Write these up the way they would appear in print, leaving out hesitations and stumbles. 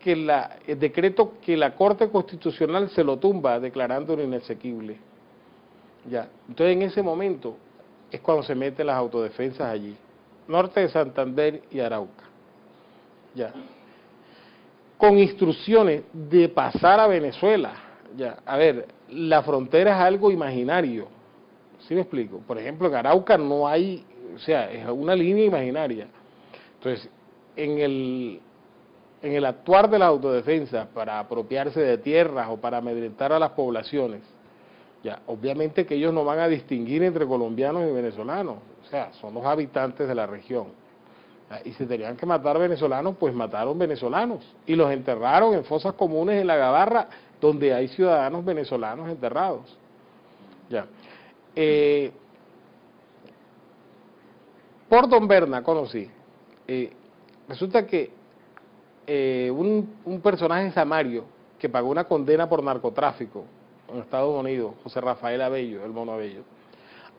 que el decreto que la Corte Constitucional se lo tumba declarándolo inexequible. Ya. Entonces en ese momento es cuando se meten las autodefensas allí, norte de Santander y Arauca. Ya. Con instrucciones de pasar a Venezuela. Ya. A ver, la frontera es algo imaginario. ¿Sí me explico? Por ejemplo, en Arauca no hay, o sea, es una línea imaginaria. Entonces, en el actuar de la autodefensa para apropiarse de tierras o para amedrentar a las poblaciones, ya, obviamente que ellos no van a distinguir entre colombianos y venezolanos, o sea, son los habitantes de la región. Y si tenían que matar venezolanos, pues mataron venezolanos y los enterraron en fosas comunes en la Gabarra, donde hay ciudadanos venezolanos enterrados. Ya. Por Don Berna conocí. Resulta que un personaje samario que pagó una condena por narcotráfico en Estados Unidos, José Rafael Abello, el Mono Abello,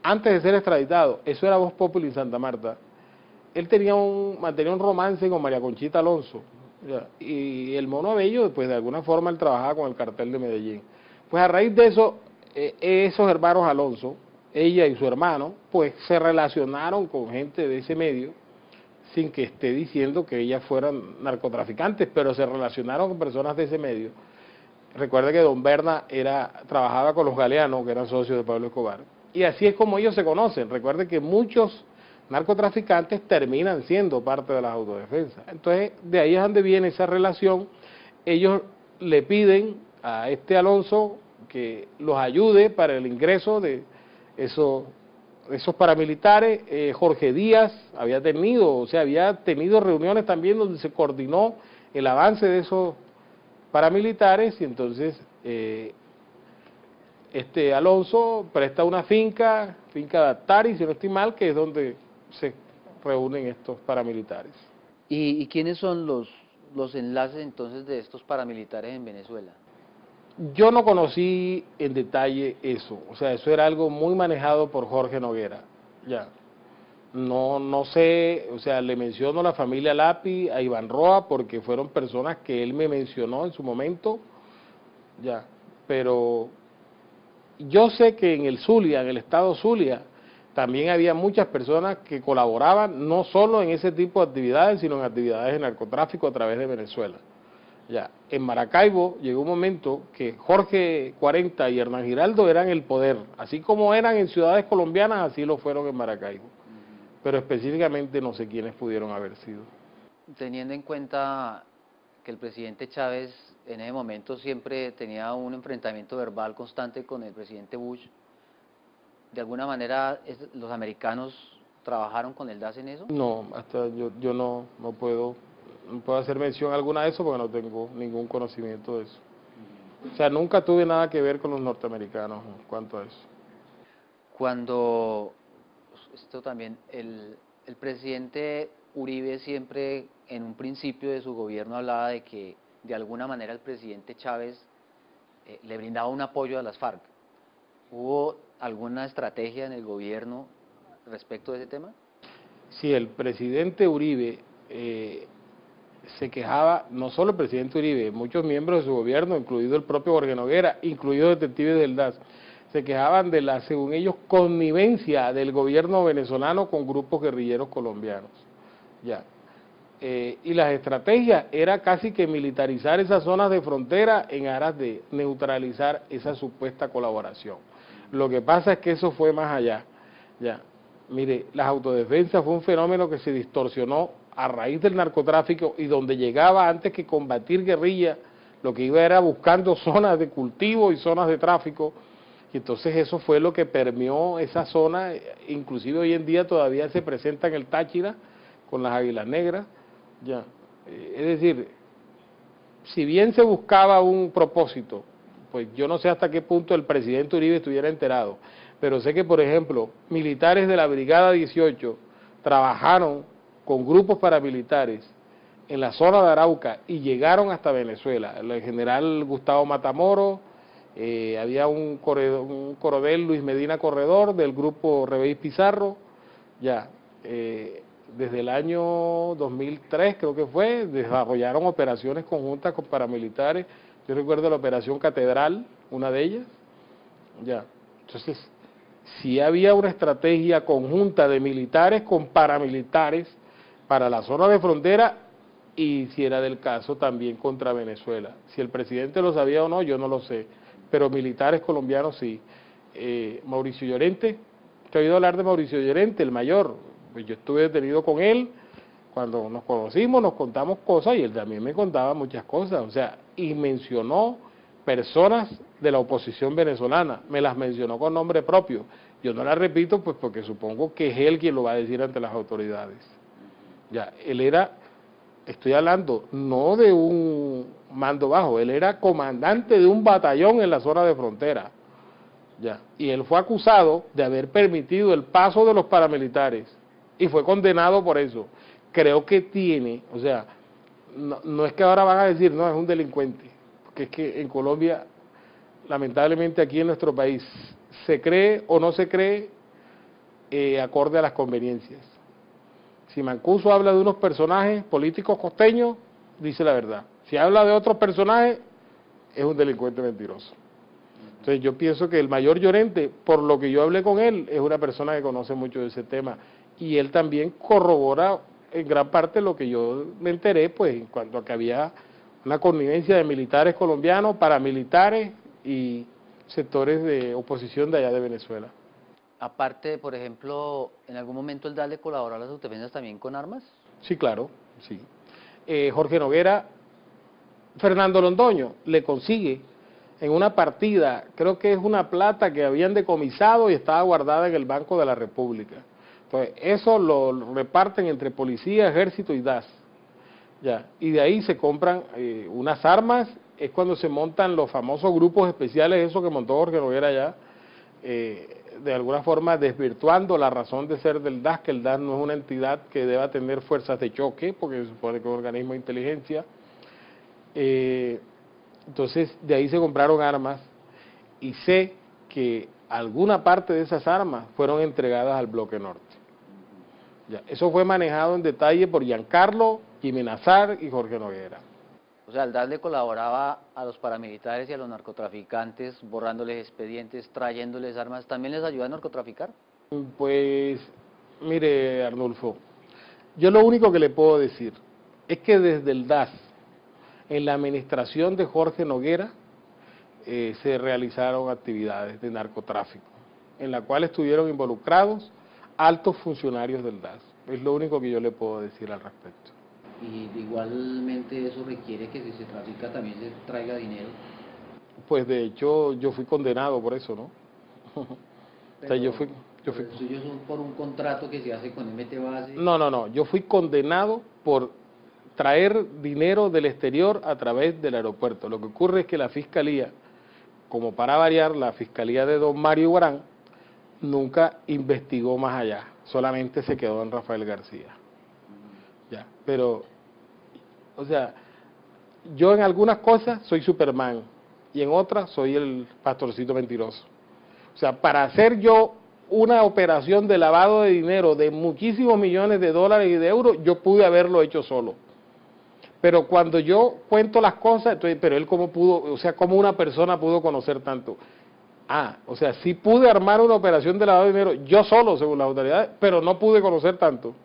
antes de ser extraditado, eso era Voz Populi en Santa Marta, él mantenía un romance con María Conchita Alonso, ¿ya? Y el Mono Abello, pues de alguna forma él trabajaba con el cartel de Medellín. Pues a raíz de eso, esos hermanos Alonso, ella y su hermano, pues se relacionaron con gente de ese medio, sin que esté diciendo que ellas fueran narcotraficantes, pero se relacionaron con personas de ese medio. Recuerde que Don Berna trabajaba con los Galeanos, que eran socios de Pablo Escobar, y así es como ellos se conocen. Recuerde que muchos narcotraficantes terminan siendo parte de las autodefensas. Entonces, de ahí es donde viene esa relación. Ellos le piden a este Alonso que los ayude para el ingreso de esos paramilitares. Jorge Díaz había tenido reuniones también donde se coordinó el avance de esos paramilitares, y entonces Alonso presta una finca de Atari, si no estoy mal, que es donde se reúnen estos paramilitares. ¿Y quiénes son los enlaces entonces de estos paramilitares en Venezuela? Yo no conocí en detalle eso, o sea, eso era algo muy manejado por Jorge Noguera, ya. No sé, o sea, le menciono a la familia Lapi, a Iván Roa, porque fueron personas que él me mencionó en su momento, ya, pero yo sé que en el Zulia, en el estado Zulia, también había muchas personas que colaboraban, no solo en ese tipo de actividades, sino en actividades de narcotráfico a través de Venezuela. Ya, en Maracaibo llegó un momento que Jorge 40 y Hernán Giraldo eran el poder, así como eran en ciudades colombianas, así lo fueron en Maracaibo, pero específicamente no sé quiénes pudieron haber sido. Teniendo en cuenta que el presidente Chávez en ese momento siempre tenía un enfrentamiento verbal constante con el presidente Bush, ¿de alguna manera los americanos trabajaron con el DAS en eso? No, hasta yo no puedo hacer mención alguna de eso porque no tengo ningún conocimiento de eso. O sea, nunca tuve nada que ver con los norteamericanos en cuanto a eso. Cuando, esto también, el presidente Uribe siempre en un principio de su gobierno hablaba de que de alguna manera el presidente Chávez le brindaba un apoyo a las FARC. ¿Hubo alguna estrategia en el gobierno respecto de ese tema? Sí, el presidente Uribe se quejaba, no solo el presidente Uribe, muchos miembros de su gobierno, incluido el propio Jorge Noguera, incluidos detectives del DAS, se quejaban de la, según ellos, connivencia del gobierno venezolano con grupos guerrilleros colombianos. Ya. Y las estrategias era casi que militarizar esas zonas de frontera en aras de neutralizar esa supuesta colaboración. Lo que pasa es que eso fue más allá. Ya. Mire, las autodefensas fue un fenómeno que se distorsionó a raíz del narcotráfico, y donde llegaba antes que combatir guerrilla, lo que iba era buscando zonas de cultivo y zonas de tráfico, y entonces eso fue lo que permeó esa zona. Inclusive hoy en día todavía se presenta en el Táchira con las Águilas Negras, ya. Es decir, si bien se buscaba un propósito, pues yo no sé hasta qué punto el presidente Uribe estuviera enterado, pero sé que, por ejemplo, militares de la Brigada 18 trabajaron con grupos paramilitares en la zona de Arauca y llegaron hasta Venezuela. El general Gustavo Matamoros, había un coronel Luis Medina Corredor del grupo Rebéis Pizarro, ya. desde el año 2003, creo que fue, desarrollaron operaciones conjuntas con paramilitares. Yo recuerdo la Operación Catedral, una de ellas. Ya. Entonces, sí había una estrategia conjunta de militares con paramilitares para la zona de frontera y, si era del caso, también contra Venezuela. Si el presidente lo sabía o no, yo no lo sé, pero militares colombianos sí. Mauricio Llorente, ¿te he oído hablar de Mauricio Llorente, el mayor? Pues yo estuve detenido con él, cuando nos conocimos nos contamos cosas y él también me contaba muchas cosas, o sea, y mencionó personas de la oposición venezolana, me las mencionó con nombre propio. Yo no las repito pues porque supongo que es él quien lo va a decir ante las autoridades. Ya, él era, estoy hablando no de un mando bajo, él era comandante de un batallón en la zona de frontera. Ya, y él fue acusado de haber permitido el paso de los paramilitares y fue condenado por eso. Creo que tiene, o sea, no es que ahora van a decir, no, es un delincuente, porque es que en Colombia, lamentablemente aquí en nuestro país, se cree o no se cree acorde a las conveniencias. Si Mancuso habla de unos personajes políticos costeños, dice la verdad. Si habla de otros personajes, es un delincuente mentiroso. Entonces yo pienso que el mayor Llorente, por lo que yo hablé con él, es una persona que conoce mucho de ese tema. Y él también corrobora en gran parte lo que yo me enteré, pues en cuanto a que había una connivencia de militares colombianos, paramilitares y sectores de oposición de allá de Venezuela. Aparte, por ejemplo, ¿en algún momento el DAS le colaboró a las autodefensas también con armas? Sí, claro, sí. Jorge Noguera, Fernando Londoño le consigue en una partida, creo que es una plata que habían decomisado y estaba guardada en el Banco de la República. Entonces, eso lo reparten entre policía, ejército y DAS. Ya, y de ahí se compran unas armas, es cuando se montan los famosos grupos especiales, eso que montó Jorge Noguera allá, de alguna forma desvirtuando la razón de ser del DAS, que el DAS no es una entidad que deba tener fuerzas de choque, porque se supone que es un organismo de inteligencia. Entonces, de ahí se compraron armas y sé que alguna parte de esas armas fueron entregadas al Bloque Norte. Ya, eso fue manejado en detalle por Giancarlo, Jimmy Nazar y Jorge Noguera. O sea, el DAS le colaboraba a los paramilitares y a los narcotraficantes, borrándoles expedientes, trayéndoles armas. ¿También les ayuda a narcotraficar? Pues, mire, Arnulfo, yo lo único que le puedo decir es que desde el DAS, en la administración de Jorge Noguera, se realizaron actividades de narcotráfico, en la cual estuvieron involucrados altos funcionarios del DAS. Es lo único que yo le puedo decir al respecto. Y igualmente eso requiere que si se trafica también se traiga dinero. Pues de hecho yo fui condenado por eso, ¿no? O sea, yo fui... El suyo es por un contrato que se hace con MT Base. No, yo fui condenado por traer dinero del exterior a través del aeropuerto. Lo que ocurre es que la fiscalía, como para variar, la fiscalía de don Mario Guarán, nunca investigó más allá, solamente se quedó en Rafael García. Ya, pero, o sea, yo en algunas cosas soy Superman y en otras soy el pastorcito mentiroso. O sea, para hacer yo una operación de lavado de dinero de muchísimos millones de dólares y de euros, yo pude haberlo hecho solo. Pero cuando yo cuento las cosas, entonces, pero él cómo pudo, o sea, cómo una persona pudo conocer tanto. O sea, sí pude armar una operación de lavado de dinero yo solo, según las autoridades, pero no pude conocer tanto.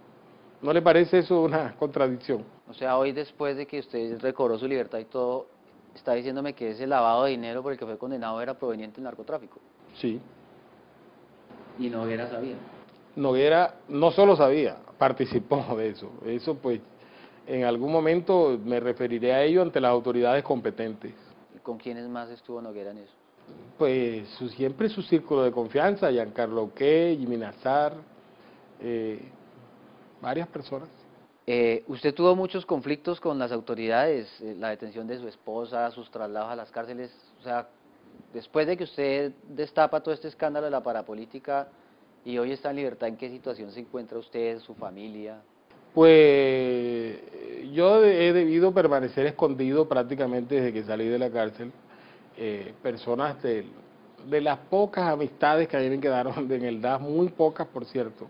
¿No le parece eso una contradicción? O sea, hoy después de que usted recobró su libertad y todo, está diciéndome que ese lavado de dinero por el que fue condenado era proveniente del narcotráfico. Sí. Y Noguera sabía. Noguera no solo sabía, participó de eso. Eso pues, en algún momento me referiré a ello ante las autoridades competentes. ¿Y con quiénes más estuvo Noguera en eso? Pues siempre su círculo de confianza, Giancarlo Oqué, Jimmy Nazar, varias personas. Usted tuvo muchos conflictos con las autoridades, la detención de su esposa, sus traslados a las cárceles, o sea, después de que usted destapa todo este escándalo de la parapolítica y hoy está en libertad, ¿en qué situación se encuentra usted, su familia? Pues yo he debido permanecer escondido prácticamente desde que salí de la cárcel. Personas de las pocas amistades que a mí me quedaron en el DAS, muy pocas por cierto,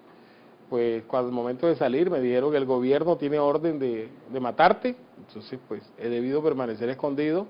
pues cuando al momento de salir me dijeron que el gobierno tiene orden de matarte, entonces pues he debido permanecer escondido